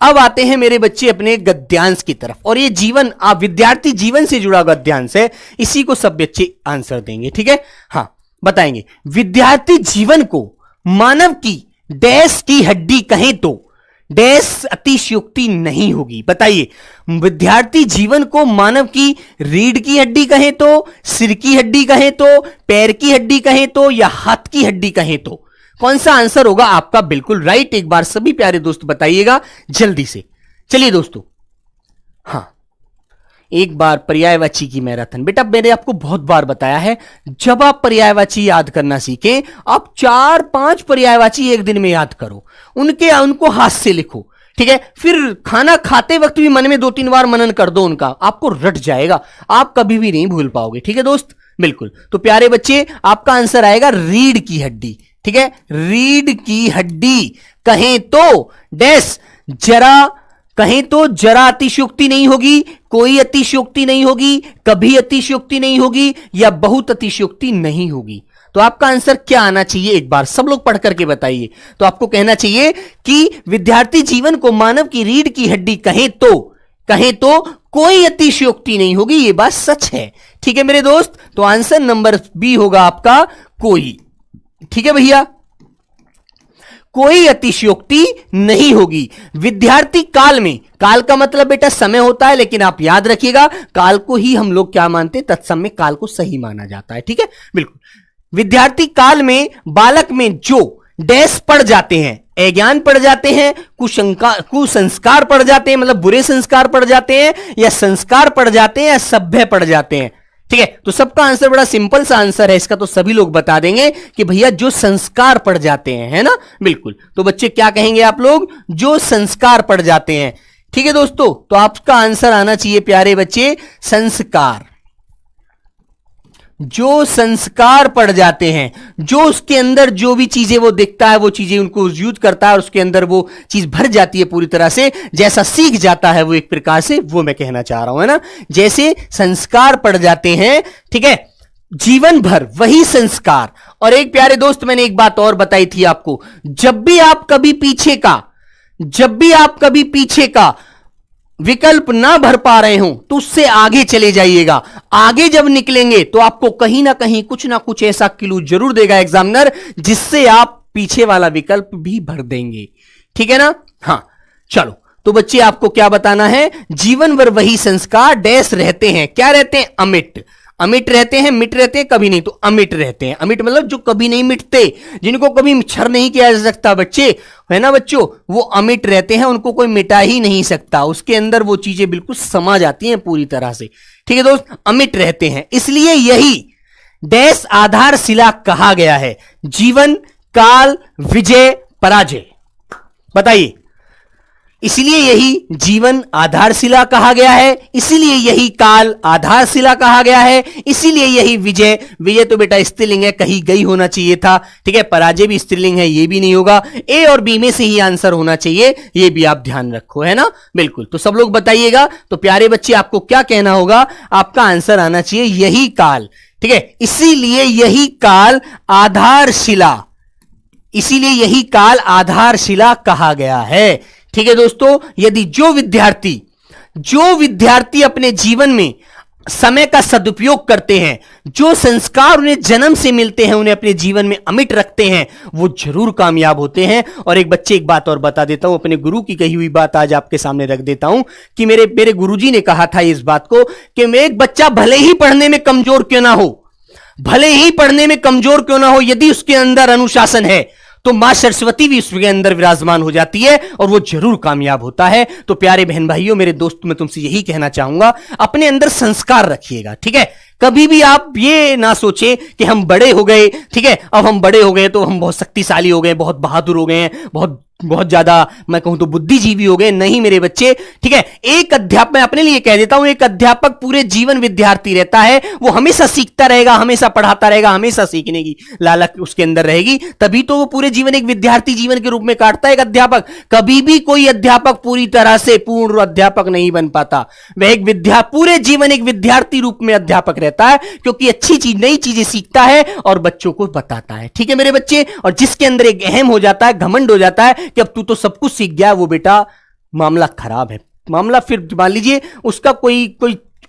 अब आते हैं मेरे बच्चे अपने गद्यांश की तरफ, और ये जीवन आप विद्यार्थी जीवन से जुड़ा गद्यांश है, इसी को सब बच्चे आंसर देंगे। ठीक है, हाँ बताएंगे। विद्यार्थी जीवन को मानव की डैश की हड्डी कहें तो डैश अतिशयोक्ति नहीं होगी। बताइए, विद्यार्थी जीवन को मानव की रीढ़ की हड्डी कहें तो, सिर की हड्डी कहें तो, पैर की हड्डी कहें तो, या हाथ की हड्डी कहें तो कौन सा आंसर होगा आपका बिल्कुल राइट? एक बार सभी प्यारे दोस्त बताइएगा जल्दी से। चलिए दोस्तों, हाँ एक बार पर्यायवाची की मैराथन। बेटा मैंने आपको बहुत बार बताया है, जब आप पर्यायवाची याद करना सीखें, आप 4-5 पर्यायवाची एक दिन में याद करो, उनको हाथ से लिखो। ठीक है, फिर खाना खाते वक्त भी मन में 2-3 बार मनन कर दो उनका, आपको रट जाएगा, आप कभी भी नहीं भूल पाओगे। ठीक है दोस्त, बिल्कुल। तो प्यारे बच्चे, आपका आंसर आएगा रीढ़ की हड्डी। ठीक है, रीढ़ की हड्डी कहें तो डैश, जरा कहें तो जरा अतिशयोक्ति नहीं होगी, कोई अतिशयोक्ति नहीं होगी, कभी अतिशयोक्ति नहीं होगी, या बहुत अतिशयोक्ति नहीं होगी। तो आपका आंसर क्या आना चाहिए, एक बार सब लोग पढ़ करके बताइए। तो आपको कहना चाहिए कि विद्यार्थी जीवन को मानव की रीढ़ की हड्डी कहें तो कोई अतिशयोक्ति नहीं होगी। यह बात सच है। ठीक है मेरे दोस्त, तो आंसर नंबर बी होगा आपका कोई। ठीक है भैया, कोई अतिशयोक्ति नहीं होगी। विद्यार्थी काल में, काल का मतलब बेटा समय होता है, लेकिन आप याद रखिएगा काल को ही हम लोग क्या मानते हैं, तत्समय काल को सही माना जाता है। ठीक है, बिल्कुल। विद्यार्थी काल में बालक में जो डैश पड़ जाते हैं, अज्ञान पड़ जाते हैं, कुसंस्कार पड़ जाते हैं, मतलब बुरे संस्कार पड़ जाते हैं, या संस्कार पड़ जाते हैं, या सभ्य पड़ जाते हैं। ठीक है, तो सबका आंसर बड़ा सिंपल सा आंसर है इसका, तो सभी लोग बता देंगे कि भैया जो संस्कार पड़ जाते हैं, है ना, बिल्कुल। तो बच्चे क्या कहेंगे आप लोग, जो संस्कार पड़ जाते हैं। ठीक है दोस्तों, तो आपका आंसर आना चाहिए प्यारे बच्चे संस्कार। जो संस्कार पड़ जाते हैं, जो उसके अंदर जो भी चीजें वो दिखता है, वो चीजें उनको यूज करता है और उसके अंदर वो चीज भर जाती है पूरी तरह से, जैसा सीख जाता है वो एक प्रकार से, वो मैं कहना चाह रहा हूं, है ना। जैसे संस्कार पड़ जाते हैं, ठीक है, जीवन भर वही संस्कार। और एक प्यारे दोस्त मैंने एक बात और बताई थी आपको, जब भी आप कभी पीछे का विकल्प ना भर पा रहे हो तो उससे आगे चले जाइएगा। आगे जब निकलेंगे तो आपको कहीं ना कहीं कुछ ना कुछ ऐसा क्लू जरूर देगा एग्जामिनर, जिससे आप पीछे वाला विकल्प भी भर देंगे। ठीक है ना, हाँ चलो। तो बच्चे आपको क्या बताना है, जीवन भर वही संस्कार डैश रहते हैं, क्या रहते हैं, अमिट। अमिट रहते हैं, मिट रहते हैं कभी नहीं, तो अमिट रहते हैं। अमिट मतलब जो कभी नहीं मिटते, जिनको कभी छर नहीं किया जा सकता बच्चे, है ना बच्चों, वो अमिट रहते हैं, उनको कोई मिटा ही नहीं सकता, उसके अंदर वो चीजें बिल्कुल समा जाती हैं पूरी तरह से। ठीक है दोस्त, अमिट रहते हैं, इसलिए यही डैश आधारशिला कहा गया है, जीवन काल विजय पराजय। बताइए, इसलिए यही जीवन आधारशिला कहा गया है, इसीलिए यही काल आधारशिला कहा गया है, इसीलिए यही विजय, विजय तो बेटा स्त्रीलिंग है, कहीं गई होना चाहिए था। ठीक है, पराजय भी स्त्रीलिंग है, ये भी नहीं होगा, ए और बी में से ही आंसर होना चाहिए, ये भी आप ध्यान रखो, है ना, बिल्कुल। तो सब लोग बताइएगा। तो प्यारे बच्चे आपको क्या कहना होगा, आपका आंसर आना चाहिए यही काल। ठीक है, इसीलिए यही काल आधारशिला, इसीलिए यही काल आधारशिला कहा गया है। ठीक है दोस्तों, यदि जो विद्यार्थी अपने जीवन में समय का सदुपयोग करते हैं, जो संस्कार उन्हें जन्म से मिलते हैं उन्हें अपने जीवन में अमिट रखते हैं, वो जरूर कामयाब होते हैं। और एक बच्चे एक बात और बता देता हूं, अपने गुरु की कही हुई बात आज आपके सामने रख देता हूं कि मेरे गुरुजी ने कहा था इस बात को कि एक बच्चा भले ही पढ़ने में कमजोर क्यों ना हो, यदि उसके अंदर अनुशासन है तो मां सरस्वती भी उसके अंदर विराजमान हो जाती है और वो जरूर कामयाब होता है। तो प्यारे बहन भाइयों, मेरे दोस्त, मैं तुमसे यही कहना चाहूंगा, अपने अंदर संस्कार रखिएगा। ठीक है, कभी भी आप ये ना सोचें कि हम बड़े हो गए, ठीक है, अब हम बड़े हो गए तो हम बहुत शक्तिशाली हो गए, बहुत बहादुर हो गए हैं, बहुत ज्यादा मैं कहूं तो बुद्धिजीवी हो गए। नहीं मेरे बच्चे, ठीक है, एक अध्यापक, मैं अपने लिए कह देता हूं, एक अध्यापक पूरे जीवन विद्यार्थी रहता है, वो हमेशा सीखता रहेगा, हमेशा पढ़ाता रहेगा, हमेशा सीखने की लालच उसके अंदर रहेगी, तभी तो वो पूरे जीवन एक विद्यार्थी जीवन के रूप में काटता है एक अध्यापक। कभी भी कोई अध्यापक पूरी तरह से पूर्ण अध्यापक नहीं बन पाता, वह पूरे जीवन एक विद्यार्थी रूप में अध्यापक रहता है, क्योंकि अच्छी चीज, नई चीजें सीखता है और बच्चों को बताता है। ठीक है मेरे बच्चे, और जिसके अंदर एक अहम हो जाता है, घमंड हो जाता है कि अब तू तो सब कुछ सीख गया, वो बेटा मामला खराब है, मामला फिर मान लीजिए उसका कोई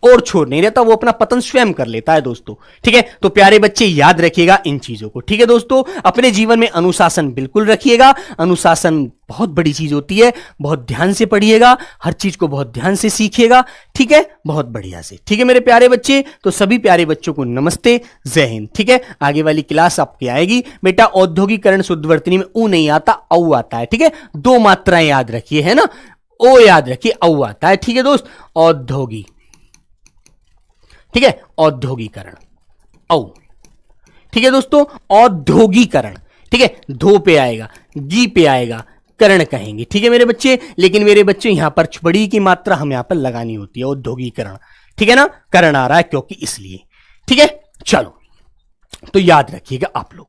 और छोड़ नहीं रहता, वो अपना पतन स्वयं कर लेता है दोस्तों। ठीक है, तो प्यारे बच्चे याद रखिएगा इन चीजों को। ठीक है दोस्तों, अपने जीवन में अनुशासन बिल्कुल रखिएगा। अनुशासन बहुत बड़ी चीज होती है, बहुत ध्यान से पढ़िएगा, हर चीज को बहुत ध्यान से सीखिएगा। ठीक है, बहुत बढ़िया से। ठीक है मेरे प्यारे बच्चे, तो सभी प्यारे बच्चों को नमस्ते, जय हिंद। ठीक है, आगे वाली क्लास आपकी आएगी बेटा। औद्योगिकरण शुद्धवर्तनी में ऊ नहीं आता, औ आता है। ठीक है, 2 मात्राएं याद रखिए, है ना, ओ याद रखिए, औ आता है। ठीक है दोस्त, औद्योगिक, ठीक है, औद्योगिकरण, औ। ठीक है दोस्तों, औद्योगिकरण। ठीक है, धो पे आएगा, गी पे आएगा, करण कहेंगे। ठीक है मेरे बच्चे, लेकिन मेरे बच्चे यहां पर बड़ी की मात्रा हम यहां पर लगानी होती है, औद्योगिकरण। ठीक है ना, करण आ रहा है क्योंकि इसलिए। ठीक है, चलो तो याद रखिएगा आप लोग।